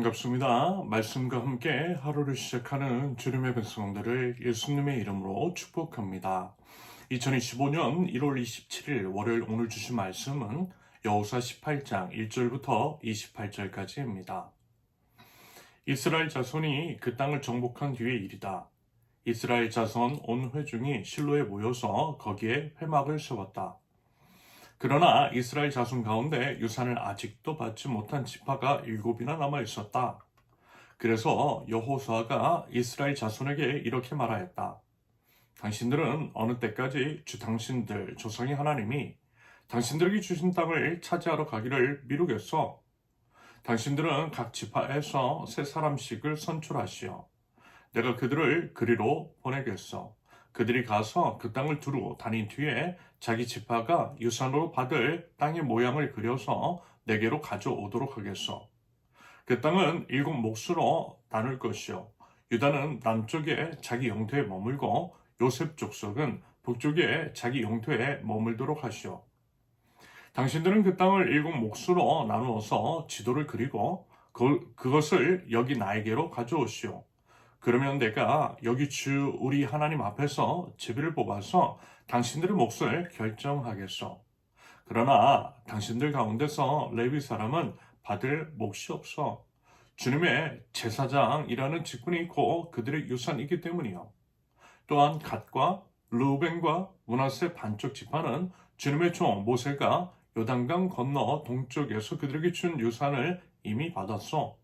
반갑습니다. 말씀과 함께 하루를 시작하는 주님의 백성들을 예수님의 이름으로 축복합니다. 2025년 1월 27일 월요일 오늘 주신 말씀은 여호수아 18장 1절부터 28절까지입니다. 이스라엘 자손이 그 땅을 정복한 뒤의 일이다. 이스라엘 자손 온 회중이 실로에 모여서 거기에 회막을 세웠다. 그러나 이스라엘 자손 가운데 유산을 아직도 받지 못한 지파가 7이나 남아 있었다. 그래서 여호수아가 이스라엘 자손에게 이렇게 말하였다. 당신들은 어느 때까지 당신들 조상의 하나님이 당신들에게 주신 땅을 차지하러 가기를 미루겠소? 당신들은 각 지파에서 세 사람씩을 선출하시어 내가 그들을 그리로 보내겠소. 그들이 가서 그 땅을 두루 다닌 뒤에 자기 지파가 유산으로 받을 땅의 모양을 그려서 내게로 가져오도록 하겠소. 그 땅은 7 몫으로 나눌 것이요. 유다는 남쪽에 자기 영토에 머물고 요셉 족속은 북쪽에 자기 영토에 머물도록 하시오. 당신들은 그 땅을 7 몫으로 나누어서 지도를 그리고 그것을 여기 나에게로 가져오시오. 그러면 내가 여기 주 우리 하나님 앞에서 제비를 뽑아서 당신들의 몫을 결정하겠소. 그러나 당신들 가운데서 레위 사람은 받을 몫이 없어. 주님의 제사장이라는 직분이 있고 그들의 유산이기 때문이요. 또한 갓과 르우벤과 므낫세 반쪽 지파는 주님의 종 모세가 요단강 건너 동쪽에서 그들에게 준 유산을 이미 받았소.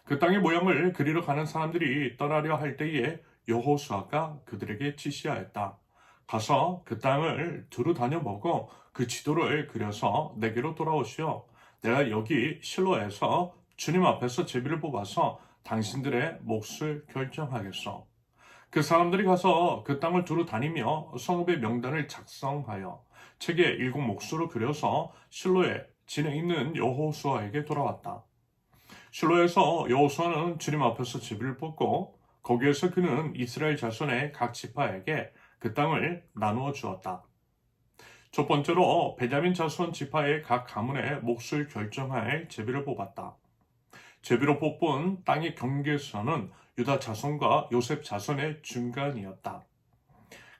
그 땅의 모양을 그리러 가는 사람들이 떠나려 할 때에 여호수아가 그들에게 지시하였다. 가서 그 땅을 두루 다녀보고 그 지도를 그려서 내게로 돌아오시오. 내가 여기 실로에서 주님 앞에서 제비를 뽑아서 당신들의 몫을 결정하겠소. 그 사람들이 가서 그 땅을 두루 다니며 성읍의 명단을 작성하여 책에 7 몫으로 그려서 실로에 진에 있는 여호수아에게 돌아왔다. 실로에서 여호수아는 주님 앞에서 제비를 뽑고 거기에서 그는 이스라엘 자손의 각 지파에게 그 땅을 나누어 주었다. 첫 번째로 베냐민 자손 지파의 각 가문의 몫을 결정할 제비를 뽑았다. 제비로 뽑은 땅의 경계선은 유다 자손과 요셉 자손의 중간이었다.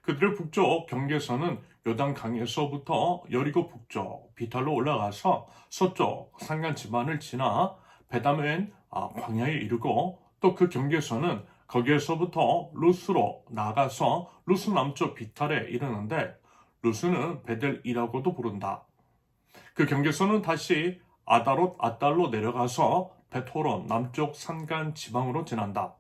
그들의 북쪽 경계선은 요단강에서부터 여리고 북쪽 비탈로 올라가서 서쪽 산간 지반을 지나 베다멘 광야에 이르고 또 그 경계선은 거기에서부터 루스로 나가서 루스 남쪽 비탈에 이르는데 루스는 베델이라고도 부른다. 그 경계선은 다시 아달로 내려가서 베토론 남쪽 산간 지방으로 지난다.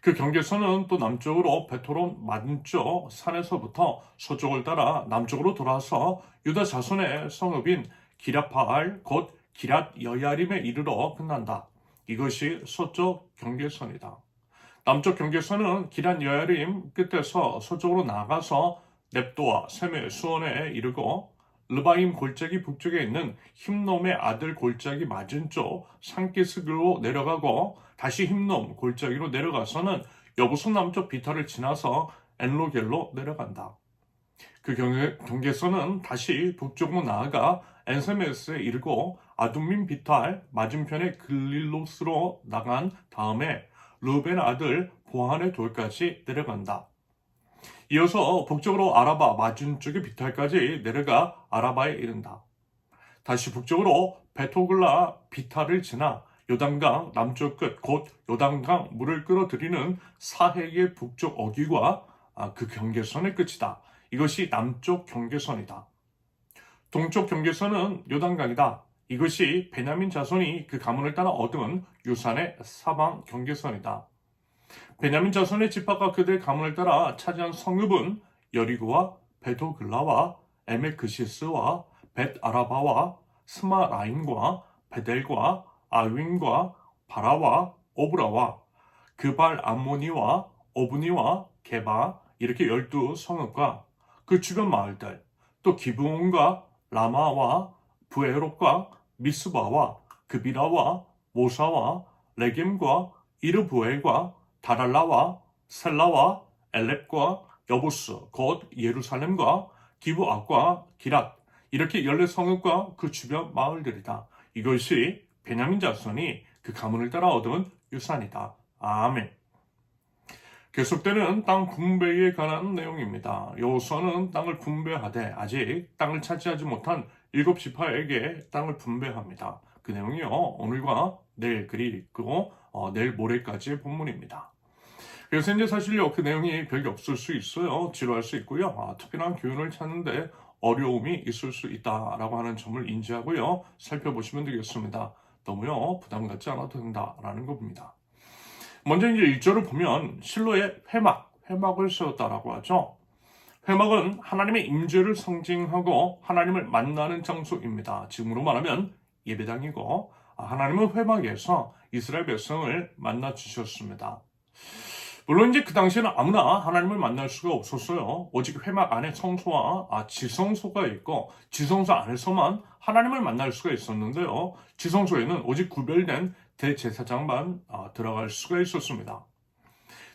그 경계선은 또 남쪽으로 베토론 맞은쪽 산에서부터 서쪽을 따라 남쪽으로 돌아서 유다 자손의 성읍인 기랴파알 곧 기랏 여야림에 이르러 끝난다. 이것이 서쪽 경계선이다. 남쪽 경계선은 기랏 여야림 끝에서 서쪽으로 나아가서 넵도와 셈의 수원에 이르고 르바임 골짜기 북쪽에 있는 힘놈의 아들 골짜기 맞은쪽 산기슭으로 내려가고 다시 힘놈 골짜기로 내려가서는 여부수 남쪽 비탈을 지나서 엔로겔로 내려간다. 그 경계선은 다시 북쪽으로 나아가 엔세메스에 이르고 아둠민 비탈 맞은편의 글릴로스로 나간 다음에 르벤 아들 보한의 돌까지 내려간다. 이어서 북쪽으로 아라바 맞은쪽의 비탈까지 내려가 아라바에 이른다. 다시 북쪽으로 베토글라 비탈을 지나 요단강 남쪽 끝 곧 요단강 물을 끌어들이는 사해의 북쪽 어귀와 그 경계선의 끝이다. 이것이 남쪽 경계선이다. 동쪽 경계선은 요단강이다. 이것이 베냐민 자손이 그 가문을 따라 얻은 유산의 사방 경계선이다. 베냐민 자손의 지파가 그들 가문을 따라 차지한 성읍은 여리고와 베도글라와 에메크시스와 벳아라바와 스마라임과 베델과 아윈과 바라와 오브라와 그발 암모니와 오브니와 게바 이렇게 12성읍과 그 주변 마을들 또 기브온과 라마와 부에롯과 미스바와 그비라와 모사와 레겜과 이르부엘과 다랄라와 셀라와 엘렙과 여부스 곧 예루살렘과 기브앗과 기랏 이렇게 14성읍과 그 주변 마을들이다. 이것이 베냐민 자손이 그 가문을 따라 얻은 유산이다. 아멘. 계속되는 땅 분배에 관한 내용입니다. 여호수아는 땅을 분배하되 아직 땅을 차지하지 못한 7지파에게 땅을 분배합니다. 그 내용이요, 오늘과 내일 그리고 내일 모레까지의 본문입니다. 그래서 이제 사실요, 그 내용이 별게 없을 수 있어요. 지루할 수 있고요. 특별한 교훈을 찾는데 어려움이 있을 수 있다라고 하는 점을 인지하고요, 살펴보시면 되겠습니다. 너무요, 부담 갖지 않아도 된다라는 겁니다. 먼저 이제 1절을 보면 실로의 회막을 세웠다라고 하죠. 회막은 하나님의 임재를 상징하고 하나님을 만나는 장소입니다. 지금으로 말하면 예배당이고, 하나님은 회막에서 이스라엘 백성을 만나 주셨습니다. 물론 이제 그 당시에는 아무나 하나님을 만날 수가 없었어요. 오직 회막 안에 성소와 지성소가 있고, 지성소 안에서만 하나님을 만날 수가 있었는데요, 지성소에는 오직 구별된 대제사장만 들어갈 수가 있었습니다.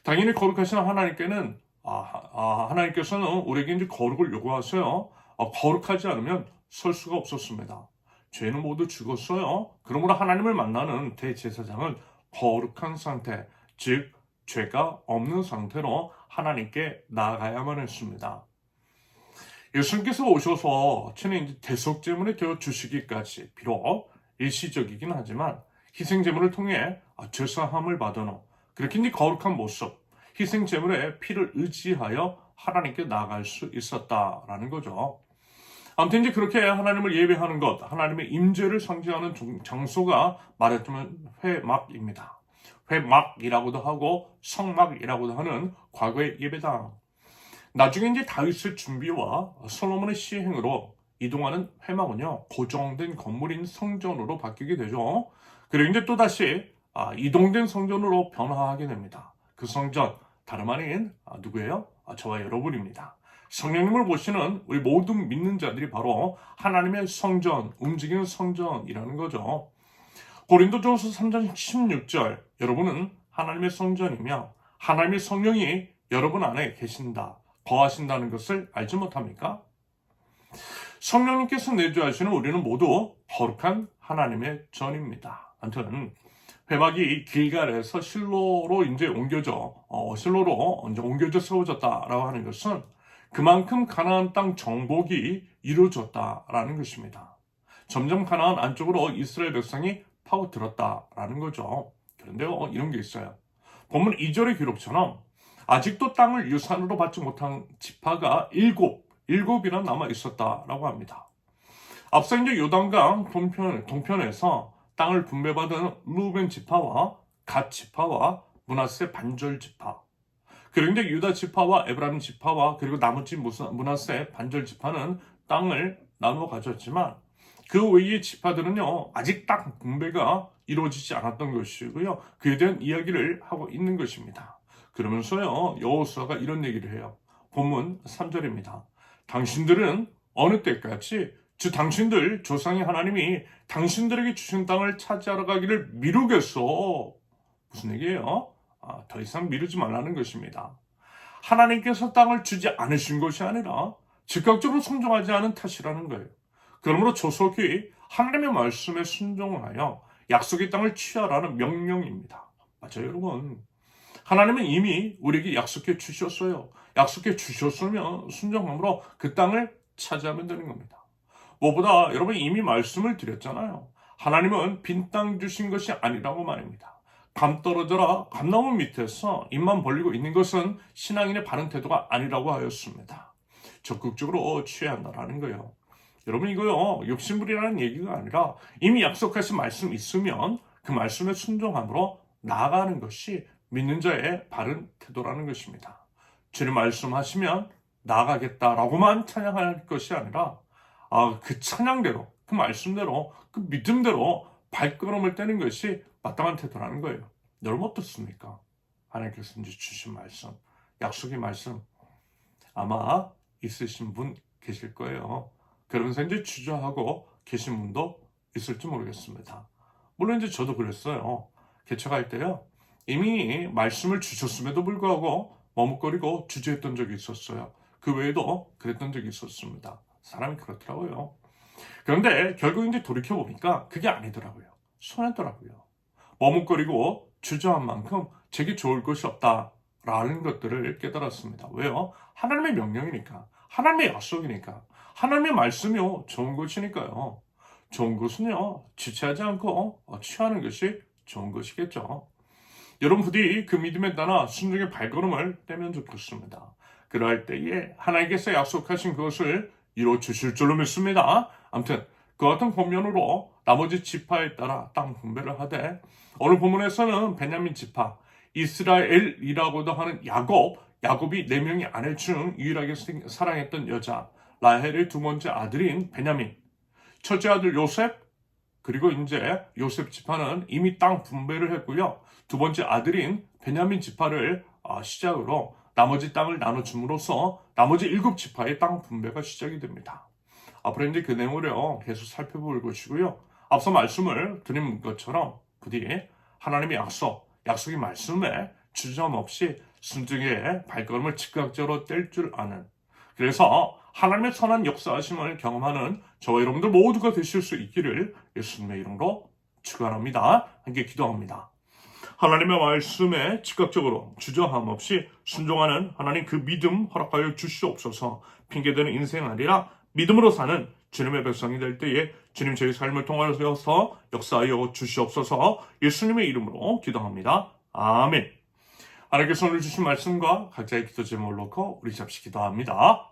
당연히 거룩하신 하나님께는 하나님께서는 우리에게 이제 거룩을 요구하세요. 거룩하지 않으면 설 수가 없었습니다. 죄는 모두 죽었어요. 그러므로 하나님을 만나는 대제사장은 거룩한 상태, 즉 죄가 없는 상태로 하나님께 나아가야만 했습니다. 예수님께서 오셔서 친히 이제 대속제물이 되어 주시기까지 비록 일시적이긴 하지만 희생제물을 통해 죄사함을 받은 후 그렇게 이제 거룩한 모습, 희생제물의 피를 의지하여 하나님께 나아갈 수 있었다라는 거죠. 아무튼 이제 그렇게 하나님을 예배하는 것, 하나님의 임재를 상징하는 장소가 말했자면 회막입니다. 회막이라고도 하고 성막이라고도 하는 과거의 예배당. 나중에 이제 다윗의 준비와 솔로몬의 시행으로 이동하는 회막은요, 고정된 건물인 성전으로 바뀌게 되죠. 그리고 이제 또다시 이동된 성전으로 변화하게 됩니다. 그 성전, 다름 아닌 누구예요? 저와 여러분입니다. 성령님을 보시는 우리 모든 믿는 자들이 바로 하나님의 성전, 움직이는 성전이라는 거죠. 고린도전서 3장 16절, 여러분은 하나님의 성전이며 하나님의 성령이 여러분 안에 계신다, 거하신다는 것을 알지 못합니까? 성령님께서 내주하시는 우리는 모두 거룩한 하나님의 전입니다. 아무튼 회막이 길갈에서 실로로 이제 실로로 이제 옮겨져 세워졌다라고 하는 것은 그만큼 가나안 땅 정복이 이루어졌다라는 것입니다. 점점 가나안 안쪽으로 이스라엘 백성이 파고들었다라는 거죠. 그런데요, 이런 게 있어요. 본문 2절의 기록처럼 아직도 땅을 유산으로 받지 못한 지파가 일곱이나 남아 있었다라고 합니다. 앞서 이제 요단강 동편에서 땅을 분배받은 루벤 지파와 갓 지파와 므낫세 반절 지파, 그리고 이제 유다 지파와 에브라임 지파와 그리고 나머지 므낫세 반절 지파는 땅을 나누어 가졌지만 그 외의 지파들은요, 아직 땅 분배가 이루어지지 않았던 것이고요, 그에 대한 이야기를 하고 있는 것입니다. 그러면서요, 여호수아가 이런 얘기를 해요. 본문 3절입니다. 당신들은 어느 때까지 당신들 조상의 하나님이 당신들에게 주신 땅을 차지하러 가기를 미루겠어. 무슨 얘기예요? 더 이상 미루지 말라는 것입니다. 하나님께서 땅을 주지 않으신 것이 아니라 즉각적으로 순종하지 않은 탓이라는 거예요. 그러므로 조속히 하나님의 말씀에 순종하여 약속의 땅을 취하라는 명령입니다. 맞아요, 여러분. 하나님은 이미 우리에게 약속해 주셨어요. 약속해 주셨으면 순종함으로 그 땅을 차지하면 되는 겁니다. 무엇보다 여러분 이미 말씀을 드렸잖아요. 하나님은 빈 땅 주신 것이 아니라고 말입니다. 감 떨어져라 감나무 밑에서 입만 벌리고 있는 것은 신앙인의 바른 태도가 아니라고 하였습니다. 적극적으로 취해야 한다는 거예요. 여러분 이거요, 욕심부리라는 얘기가 아니라 이미 약속하신 말씀 있으면 그 말씀에 순종함으로 나아가는 것이 믿는 자의 바른 태도라는 것입니다. 주님 말씀하시면 나아가겠다라고만 찬양할 것이 아니라 그 찬양대로, 그 말씀대로, 그 믿음대로 발걸음을 떼는 것이 마땅한 태도라는 거예요. 여러분 어떻습니까? 하나님께서 이제 주신 말씀, 약속의 말씀 아마 있으신 분 계실 거예요. 그러면서 이제 주저하고 계신 분도 있을지 모르겠습니다. 물론 이제 저도 그랬어요. 개척할 때요, 이미 말씀을 주셨음에도 불구하고 머뭇거리고 주저했던 적이 있었어요. 그 외에도 그랬던 적이 있었습니다. 사람이 그렇더라고요. 그런데 결국 이제 돌이켜보니까 그게 아니더라고요. 손해더라고요. 머뭇거리고 주저한 만큼 제게 좋을 것이 없다라는 것들을 깨달았습니다. 왜요? 하나님의 명령이니까, 하나님의 약속이니까, 하나님의 말씀이요 좋은 것이니까요. 좋은 것은요 지체하지 않고 취하는 것이 좋은 것이겠죠. 여러분 부디 그 믿음에 따라 순종의 발걸음을 떼면 좋겠습니다. 그러할 때에 하나님께서 약속하신 그것을 이루어 주실 줄로 믿습니다. 아무튼 그 같은 권면으로 나머지 지파에 따라 땅 분배를 하되, 오늘 본문에서는 베냐민 지파, 이스라엘이라고도 하는 야곱이 4명의 아내 중 유일하게 사랑했던 여자 라헬의 두 번째 아들인 베냐민, 첫째 아들 요셉, 그리고 이제 요셉 지파는 이미 땅 분배를 했고요. 두 번째 아들인 베냐민 지파를 시작으로 나머지 땅을 나눠줌으로써 나머지 7지파의 땅 분배가 시작이 됩니다. 앞으로 이제 그 내용을 계속 살펴볼 것이고요. 앞서 말씀을 드린 것처럼 부디 하나님의 약속의 말씀에 주저함 없이 순종의 발걸음을 즉각적으로 뗄 줄 아는, 그래서 하나님의 선한 역사하심을 경험하는 저와 여러분들 모두가 되실 수 있기를 예수님의 이름으로 축원합니다. 함께 기도합니다. 하나님의 말씀에 즉각적으로 주저함 없이 순종하는 하나님 그 믿음 허락하여 주시옵소서. 핑계대는 인생 아니라 믿음으로 사는 주님의 백성이 될 때에 주님 저희 삶을 통하여서 역사하여 주시옵소서. 예수님의 이름으로 기도합니다. 아멘. 하나님께서 오늘 주신 말씀과 각자의 기도 제목을 놓고 우리 잠시 기도합니다.